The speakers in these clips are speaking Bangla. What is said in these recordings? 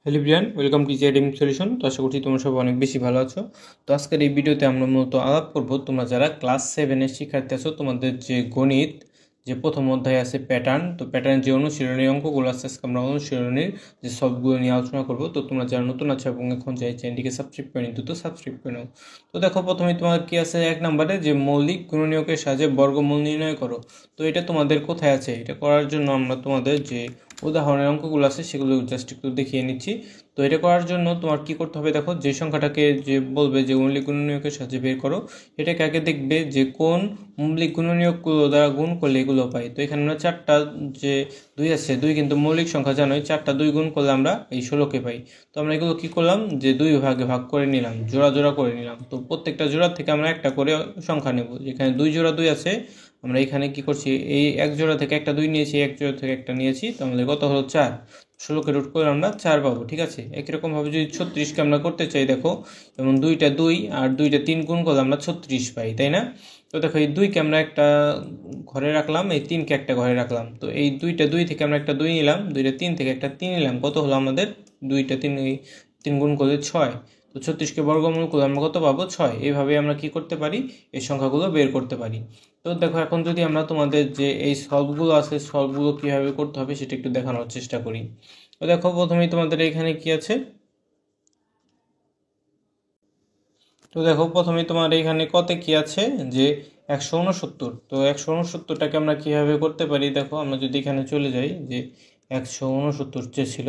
Hello Brian, welcome to GIDM solution. তো আশা করছি তোমরা সব অনেক বেশি ভালো আছো। তো আজকের এই ভিডিওতে আমরা মূলত আলাপ করব তোমরা যারা ক্লাস 7-এর শিক্ষার্থী আছো, তোমাদের যে গণিত যে প্রথম অধ্যায় আছে প্যাটার্ন, তো প্যাটার্ন যে অনুশীলনী অঙ্কগুলো আছে আজকে আমরা অনুশীলনীর যে সবগুলো নিয়ে আলোচনা করব। তো তোমরা যারা নতুন আছো এবং এখন চাই চ্যানেলটিকে সাবস্ক্রাইব করে নিতে, তো সাবস্ক্রাইব করে নাও। তো দেখো প্রথমে তোমার কি আছে, 1 নম্বরে যে মৌলিক গুণনীয়কের সাহায্যে বর্গমূল নির্ণয় করো। তো এটা তোমাদের কোথায় আছে, এটা করার জন্য আমরা তোমাদের যে উদাহরণের অঙ্কগুলো আছে সেগুলো জাস্ট একটু দেখিয়ে নিচ্ছি। তো এটা করার জন্য তোমার কি করতে হবে, দেখো যে সংখ্যাটাকে যে বলবে যে মৌলিক গুণনীয়কের সাহায্যে বের করো, এটাকে আগে দেখবে যে কোন মৌলিক গুণনীয়কগুলো দ্বারা গুণ করলে এগুলো পাই। তো এখানে আমরা 4টা যে 2 আছে, 2 কিন্তু মৌলিক সংখ্যা, জানোই 4টা 2 গুণ করলে আমরা এই 16কে পাই। তো আমরা এগুলো কি করলাম, যে 2 ভাগে ভাগ করে নিলাম, জোড়া জোড়া করে নিলাম। তো প্রত্যেকটা জোড়া থেকে আমরা একটা করে সংখ্যা নেব। যেখানে 2 জোড়া 2 আছে, আমরা এখানে কি করছি, এই এক জোড়া থেকে একটা 2 নিয়েছি, এক জোড়া থেকে একটা নিয়েছি, তো আমাদের কত হলো 4। 16কে রুট করে আমরা 4 পাবো। ঠিক আছে, একই রকমভাবে যদি 36কে আমরা করতে চাই, দেখো যেমন 2টা 2 আর 2টা 3 গুণ করলে আমরা 36 পাই, তাই না? তো দেখো এই 2কে আমরা একটা ঘরে রাখলাম, এই 3কে একটা ঘরে রাখলাম। তো এই 2টা 2 থেকে আমরা একটা 2 নিলাম, 2টা 3 থেকে একটা 3 নিলাম, কত হলো আমাদের 2টা 3 গুণ করলে 6। তো 36কে বর্গমূল করলে আমরা কত পাবো, 6। এইভাবে আমরা কি করতে পারি, এই সংখ্যাগুলো বের করতে পারি। তো দেখো এখন যদি আমরা তোমাদের যে এই সলভগুলো আছে, সলভগুলো কীভাবে করতে হবে সেটা একটু দেখানোর চেষ্টা করি। তো দেখো প্রথমেই তোমাদের এখানে কি আছে, তো দেখো প্রথমেই তোমার এখানে কত কি আছে, যে 169। তো 169টাকে আমরা কীভাবে করতে পারি, দেখো আমরা যদি এখানে চলে যাই, যে 169 যে ছিল,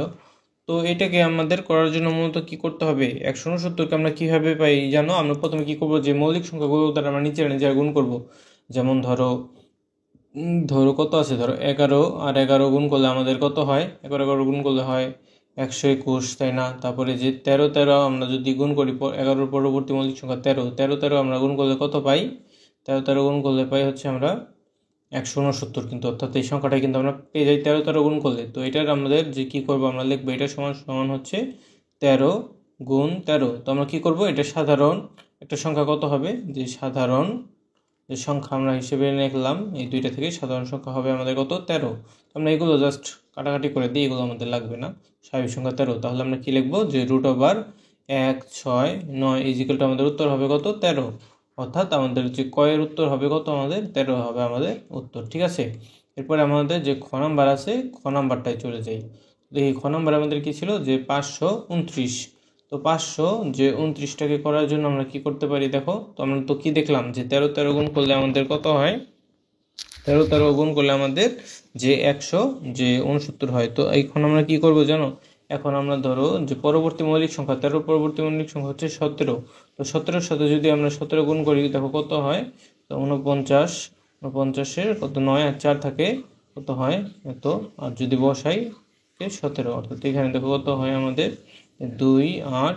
তো এটাকে আমাদের করার জন্য মূলত কি করতে হবে, 169কে আমরা কীভাবে পাই জানো? আমরা প্রথমে কি করব, যে মৌলিক সংখ্যাগুলো দ্বারা আমরা নিচে নিজে গুণ করব। যেমন ধরো কত আছে, ধরো 11, আর 11 গুণ করলে আমাদের কত হয়, 11 গুণ করলে হয় 121, তাই না? তারপরে যে 13 আমরা যদি গুণ করি, 11 পরবর্তী মৌলিক সংখ্যা 13 আমরা গুণ করলে কত পাই, 13 গুণ করলে পাই হচ্ছে আমরা 169, কিন্তু অর্থাৎ এই সংখ্যাটা কিন্তু আমরা পেয়ে যাই 13 গুণ করলে। তো এটার আমাদের যে কি করব, আমরা লিখবো এটা সমান সমান হচ্ছে 13 গুণ 13। তো আমরা কি করব, এটা সাধারণ একটা সংখ্যা কত হবে, যে সাধারণ যে সংখ্যা আমরা হিসেবে লিখলাম, এই দুইটা থেকে সাধারণ সংখ্যা হবে আমাদের কত, 13। তো আমরা এগুলো জাস্ট কাটাকাটি করে দিই, এগুলো আমাদের লাগবে না। স্বাভাবিক সংখ্যা 13, তাহলে আমরা কি লিখবো, যে √169 ইজিক্যাল টু আমাদের উত্তর হবে কত, 13। অর্থাৎ আমাদের যে কয়ের উত্তর হবে কত, আমাদের 13 হবে আমাদের উত্তর। ঠিক আছে, এরপরে আমাদের যে খ নাম্বার আছে, খ নাম্বারটায় চলে যাই। দেখি খ নাম্বার আমাদের কি ছিল, যে 529। তো 529টাকে করার জন্য আমরা কি করতে পারি, দেখো তো আমরা তো কি দেখলাম, যে 13 গুণ করলে আমাদের কত হয়, 13 গুণ করলে আমাদের যে 169 হয়। তো এখন আমরা কি করব জানো, এখন আমরা ধরো যে পরবর্তী মৌলিক সংখ্যা 13 পরবর্তী মৌলিক সংখ্যা হচ্ছে 17। তো 17-এর সাথে যদি আমরা 17 গুণ করি, দেখো কত হয়, তো 49, 49-এর কত 9 আর 4 থাকে, কত হয় এত, আর যদি বসাই 17, অর্থাৎ এখানে দেখো কত হয় আমাদের 280।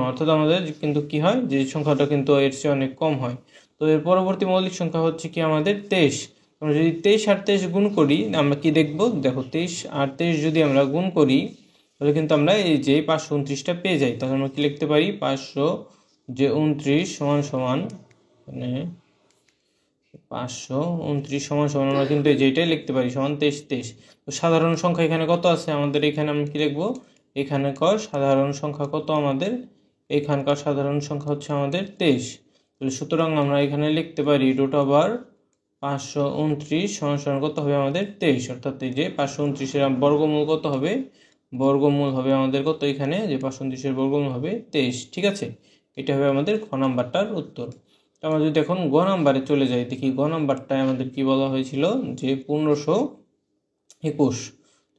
অর্থাৎ আমাদের কিন্তু কি হয়, যে সংখ্যাটা কিন্তু এর চেয়ে অনেক কম হয়। তো এর পরবর্তী মৌলিক সংখ্যা হচ্ছে কি আমাদের 23। আমরা যদি 23 আর 23 গুণ করি, আমরা কি দেখব, দেখো 23 আর 23 যদি আমরা গুণ করি, তাহলে কিন্তু আমরা এই যে 529টা পেয়ে যাই। তাহলে আমরা কি লিখতে পারি, 529 সমান সমান, মানে 529 সমান সমান আমরা কিন্তু এই যেটাই লিখতে পারি, সমান 23। তো সাধারণ সংখ্যা এখানে কত আছে আমাদের, এখানে আমরা কি লিখবো, এখানকার সাধারণ সংখ্যা কত আমাদের, এখানকার সাধারণ সংখ্যা হচ্ছে আমাদের 23। তাহলে সুতরাং আমরা এখানে লিখতে পারি √529 সমান সমান কত হবে আমাদের 23। অর্থাৎ এই যে 529-এর বর্গমূল কত হবে, বর্গমূল হবে আমাদের কত, এখানে যে 529-এর বর্গমূল হবে 23। ঠিক আছে, এটা হবে আমাদের খ নাম্বারটার উত্তর। আমরা যদি এখন গ নাম্বারে চলে যাই, দেখি গ নাম্বারটায় আমাদের কি বলা হয়েছিল, যে 1521।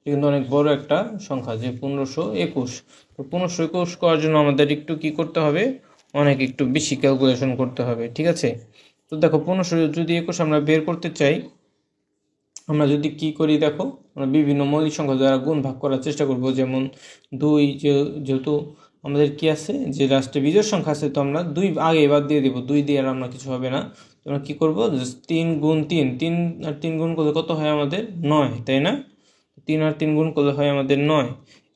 কিন্তু অনেক বড় একটা সংখ্যা, যে 1521। তো 1521 করার জন্য আমাদের একটু কি করতে হবে, অনেক একটু বেশি ক্যালকুলেশন করতে হবে। ঠিক আছে, তো দেখো 1521 আমরা বের করতে চাই, আমরা যদি কি করি, দেখো আমরা বিভিন্ন মৌলিক সংখ্যা দ্বারা গুণ ভাগ করার চেষ্টা করব। যেমন 2, যেহেতু আমাদের কি আছে, যে লাস্টে বিজোড় সংখ্যা আছে, তো আমরা 2 আগে বাদ দিয়ে দেবো, 2 দিয়ে আর আমরা কিছু হবে না। তো আমরা কী করবো, 3 গুণ 3, 3 আর 3 গুণ করলে কত হয় আমাদের 9, তাই না? 3 আর 3 গুণ করলে হয় আমাদের 9।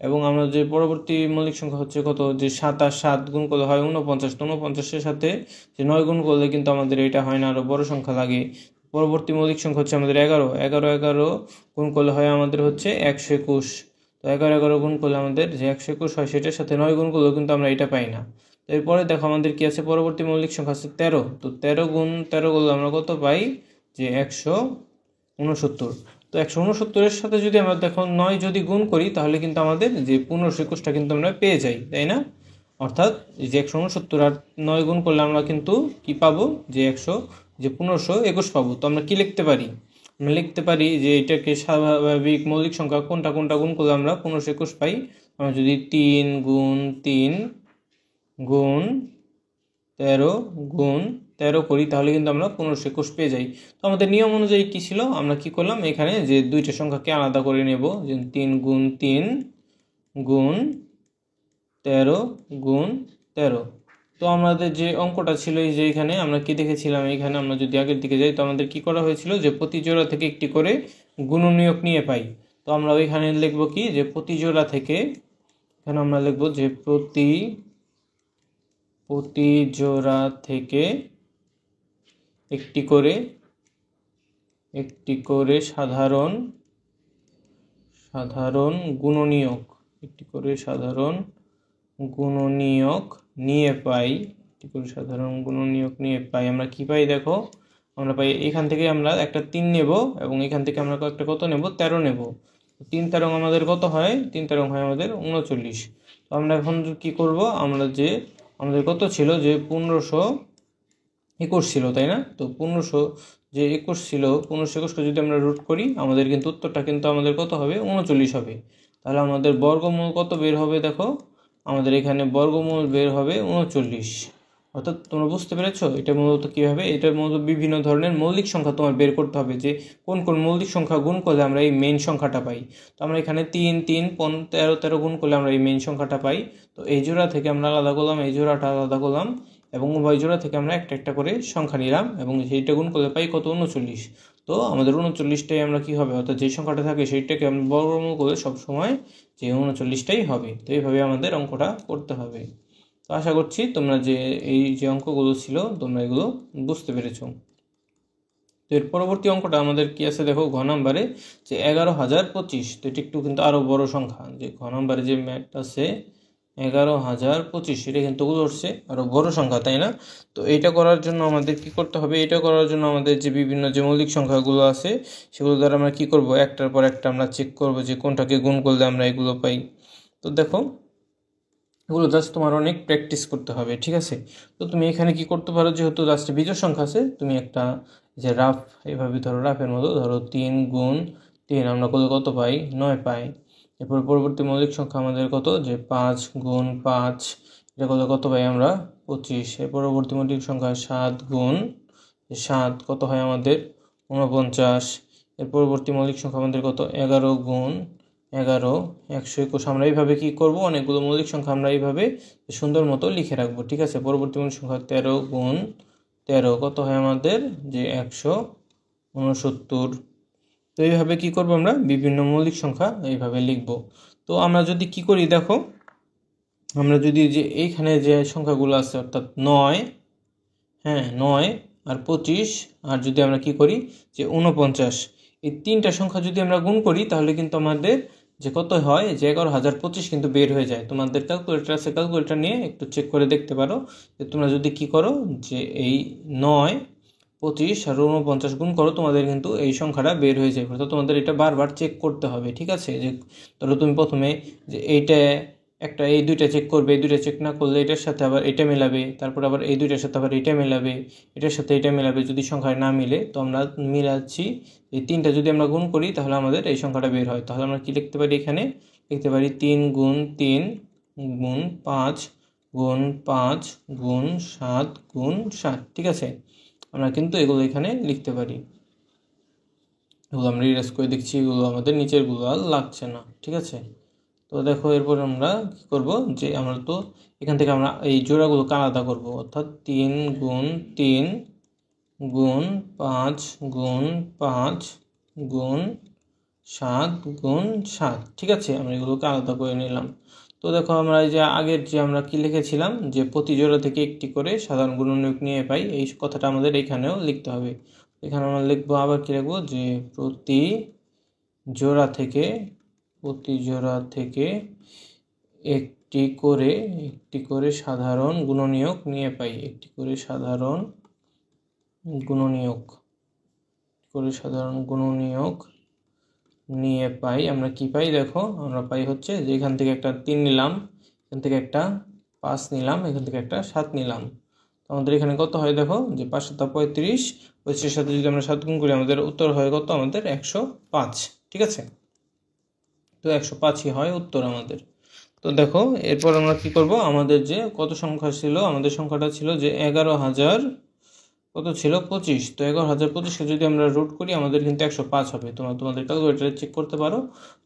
এবং আমরা যে পরবর্তী মৌলিক সংখ্যা হচ্ছে কত, যে 7 আর 7 গুণ করলে হয় 49। তো 49-এর সাথে যে 9 গুণ করলে কিন্তু আমাদের এটা হয় না, আরও বড় সংখ্যা লাগে। পরবর্তী মৌলিক সংখ্যা হচ্ছে আমাদের 11 গুণ করলে হয় আমাদের হচ্ছে 121। তো 11 গুণ করলে আমাদের যে 121 হয় সেটার সাথে 9 গুণ করলেও কিন্তু আমরা এটা পাই না। তো এরপরে দেখো আমাদের কি আছে, পরবর্তী মৌলিক সংখ্যা আছে 13। তো 13 গুণ 13 করলে আমরা কত পাই, যে 169। তো 169-এর সাথে যদি আমরা দেখো 9 যদি গুণ করি তাহলে কিন্তু আমাদের যে 1521টা কিন্তু আমরা পেয়ে যাই, তাই না? অর্থাৎ যে 169 আর 9 গুণ করলে আমরা কিন্তু কি পাবো, যে 1521 পাবো। তো আমরা কি লিখতে পারি, আমরা লিখতে পারি যে এটাকে স্বাভাবিক মৌলিক সংখ্যা কোনটা গুণ করলে আমরা 1521 পাই। আমরা যদি 3 গুণ 3 গুণ 13 গুণ 13 করি তাহলে কিন্তু আমরা 1521 পেয়ে যাই। তো আমাদের নিয়ম অনুযায়ী কী ছিল, আমরা কি করলাম, এখানে যে দুইটা সংখ্যাকে আলাদা করে নেব, যে 3 গুণ 3 গুণ 13 গুণ 13। তো আমাদের যে অঙ্কটা ছিল, এই যে এখানে আমরা কি দেখেছিলাম, এখানে আমরা যদি আগের দিকে যাই তো আমাদের কি করা হয়েছিল, যে প্রতি জোড়া থেকে একটি করে গুণনীয়ক নিয়ে পাই। তো আমরা ওইখানে লিখব কি, যে প্রতি জোড়া থেকে, এখানে আমরা লিখব যে প্রতি জোড়া থেকে একটি করে সাধারণ গুণনীয়ক, একটি করে সাধারণ গুণনীয়ক নিয়ে পাই, একটি করে সাধারণ গুণনীয়ক নিয়ে পাই। আমরা কি পাই দেখো, আমরা পাই এখান থেকে আমরা একটা 3 নেব এবং এখান থেকে আমরা একটা কত নেব, 13 নেব। 3 13 আমাদের কত হয়, 3 13 হয় আমাদের 39। তো আমরা এখন কি করব, আমরা যে আমাদের কত ছিল, যে 1521 ছিল, তাই না? তো 1500 যে 21 ছিল, 1521কে যদি আমরা রুট করি আমাদের কিন্তু উত্তরটা কিন্তু আমাদের কত হবে, 39 হবে। তাহলে আমাদের বর্গমূল কত বের হবে দেখো, আমাদের এখানে বর্গমূল বের হবে 39। অর্থাৎ তোমরা বুঝতে পেরেছো এটা মূলত কী হবে, এটা মূলত বিভিন্ন ধরনের মৌলিক সংখ্যা তোমার বের করতে হবে, যে কোন কোন মৌলিক সংখ্যা গুণ করলে আমরা এই মেইন সংখ্যাটা পাই। তো আমরা এখানে 3 3 13 13 গুণ করলে আমরা এই মেইন সংখ্যাটা পাই। তো এই জোড়া থেকে আমরা আলাদা করলাম, এই জোড়াটা আলাদা করলাম এবং উভয় জোড়া থেকে আমরা একটা একটা করে সংখ্যা নিলাম এবং সেইটা গুণ করলে পাই কত, 39। তো আমাদের 39টাই আমরা কি হবে, অর্থাৎ যে সংখ্যাটা থাকে সেইটাকে আমরা বর্গমূল করলে সবসময় যে 39টাই হবে। তো এইভাবে আমাদের অঙ্কটা করতে হবে। তো আশা করছি তোমরা যে এই যে অঙ্কগুলো ছিল তোমরা এগুলো বুঝতে পেরেছো। তো এর পরবর্তী অঙ্কটা আমাদের কি আছে দেখো, ঘ নাম্বারে যে 11,025। তো এটি একটু কিন্তু আরও বড় সংখ্যা, যে ঘ নাম্বারে যে ম্যাথ আছে 11,025, এটা কিন্তু ধরছে আরও বড় সংখ্যা, তাই না? তো এইটা করার জন্য আমাদের কি করতে হবে, এটা করার জন্য আমাদের যে বিভিন্ন যে মৌলিক সংখ্যাগুলো আছে সেগুলো দ্বারা আমরা কি করব, একটার পর একটা আমরা চেক করব যে কোনটাকে গুণ করলে আমরা এগুলো পাই। তো দেখো এগুলো জাস্ট তোমার অনেক প্র্যাকটিস করতে হবে, ঠিক আছে? তো তুমি এখানে কি করতে পারো, যেহেতু লাস্টে বিজোড় সংখ্যা আছে, তুমি একটা যে রাফ এইভাবে ধরো, রাফের মতো ধরো 3 গুণ 3 আমরা করলে কত পাই, 9 পাই। এরপর পরবর্তী মৌলিক সংখ্যা আমাদের কত, যে 5 গুণ 5 এটা করলে কত পাই আমরা, 25। এর পরবর্তী মৌলিক সংখ্যা 7 গুণ 7 কত হয় আমাদের, 49। এর পরবর্তী মৌলিক সংখ্যা আমাদের কত, 11 গুণ 11 121। আমরা এইভাবে কি করব, অনেকগুলো মৌলিক সংখ্যা আমরা এইভাবে সুন্দর মতো লিখে রাখবো, ঠিক আছে? পরবর্তী মৌলিক সংখ্যা 13 গুণ 13 কত হয় আমাদের, যে 169। তো এইভাবে কি করব, আমরা বিভিন্ন মৌলিক সংখ্যা এইভাবে লিখব। তো আমরা যদি কি করি দেখো, আমরা যদি যে এইখানে যে সংখ্যাগুলো আছে অর্থাৎ 9, হ্যাঁ 9 আর 25, আর যদি আমরা কি করি যে 49, এই তিনটা সংখ্যা যদি আমরা গুণ করি তাহলে কিন্তু আমাদের যে কত হয়, যে 11,025 কিন্তু বের হয়ে যায়। তোমাদের ক্যালকুলেটর আছে, ক্যালকুলেটর নিয়ে একটু চেক করে দেখতে পারো যে তোমরা যদি কি করো, যে এই 9 25 আর 49 গুণ করো, তোমাদের কিন্তু এই সংখ্যাটা বের হয়ে যাবে। অর্থাৎ তোমাদের এটা বারবার চেক করতে হবে, ঠিক আছে? যে ধরো তুমি প্রথমে যে এইটা একটা, এই দুইটা চেক করবে, এই দুইটা চেক না করলে এটার সাথে আবার এটা মেলাবে, তারপর আবার এই দুইটার সাথে আবার এটা মেলাবে, এটার সাথে এটা মেলাবে। যদি সংখ্যায় না মিলে তো আমরা মিলাচ্ছি, এই তিনটা যদি আমরা গুণ করি তাহলে আমাদের এই সংখ্যাটা বের হয়। তাহলে আমরা কি লিখতে পারি, এখানে লিখতে পারি 3 গুণ 3 গুণ 5 গুণ 5 গুণ 7 গুণ 7, ঠিক আছে? আমরা কিন্তু এগুলো এখানে লিখতে পারি। এগুলো আমরা ইরেজ করে দেখছি, এগুলো আমাদের নিচেরগুলো আর লাগছে না, ঠিক আছে? তো দেখো এরপর আমরা কি করব, যে আমরা তো এখান থেকে আমরা এই জোড়াগুলোকে আলাদা করব, অর্থাৎ 3 গুণ 3 গুণ 5 গুণ 5 গুণ 7 গুণ 7, ঠিক আছে? আমরা এগুলোকে আলাদা করে নিলাম। তো দেখো আমরা এই যে আগের যে আমরা কি লিখেছিলাম, যে প্রতি জোড়া থেকে একটি করে সাধারণ গুণনীয়ক নিয়ে পাই, এই কথাটা আমাদের এখানেও লিখতে হবে। এখানে আমরা লিখবো, আবার কি লিখবো, যে প্রতি জোড়া থেকে প্রতি জোড়া থেকে একটি করে সাধারণ গুণনীয়ক নিয়ে পাই। একটি করে সাধারণ গুণনীয়ক নিয়ে পাই। আমরা কি পাই দেখো, আমরা পাই হচ্ছে যে এখান থেকে একটা 3 নিলাম, এখান থেকে একটা 5 নিলাম, এখান থেকে একটা 7 নিলাম। আমাদের এখানে কত হয় দেখো, যে 5 7 35, 25 সাথে যদি আমরা 7 গুণ করি আমাদের উত্তর হয় কত, আমাদের 105। ঠিক আছে, তো 105ই হয় উত্তর আমাদের। তো দেখো এরপর আমরা কি করব, আমাদের যে কত সংখ্যা ছিল, আমাদের সংখ্যাটা ছিল যে 11,000 কত ছিল 25। তো 11,025কে যদি আমরা রুট করি আমাদের কিন্তু 105 হবে। তোমরা তোমাদের ক্যালকুলেটরে চেক করতে পারো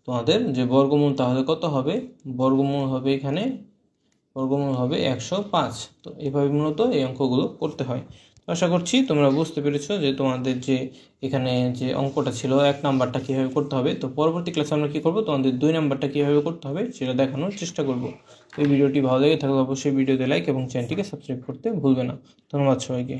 তোমাদের যে বর্গমূল তাহলে কত হবে, বর্গমূল হবে এখানে 105। তো এইভাবে মূলত এই অঙ্কগুলো করতে হয়। আশা করছি তোমরা বুঝতে পেরেছো যে তোমাদের যে এখানে যে অঙ্কটা ছিল 1 নাম্বারটা কীভাবে করতে হবে। তো পরবর্তী ক্লাসে আমরা কী করবো, তোমাদের 2 নাম্বারটা কীভাবে করতে হবে সেটা দেখানোর চেষ্টা করব। এই ভিডিওটি ভালো লেগে থাকলে অবশ্যই ভিডিওতে লাইক এবং চ্যানেলটিকে সাবস্ক্রাইব করতে ভুলবে না। ধন্যবাদ সবাইকে।